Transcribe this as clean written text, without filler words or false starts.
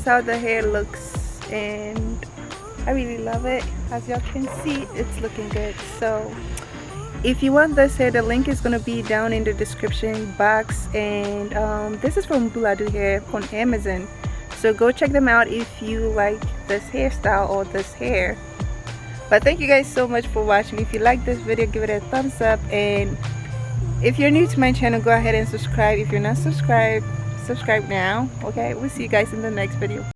is how the hair looks, and I really love it. As y'all can see, it's looking good. So if you want this hair, the link is going to be down in the description box, and this is from Buladu Hair on Amazon, so go check them out if you like this hairstyle or this hair. But thank you guys so much for watching. If you like this video, give it a thumbs up, and if you're new to my channel, go ahead and subscribe. If you're not subscribed, subscribe now. Okay, we'll see you guys in the next video.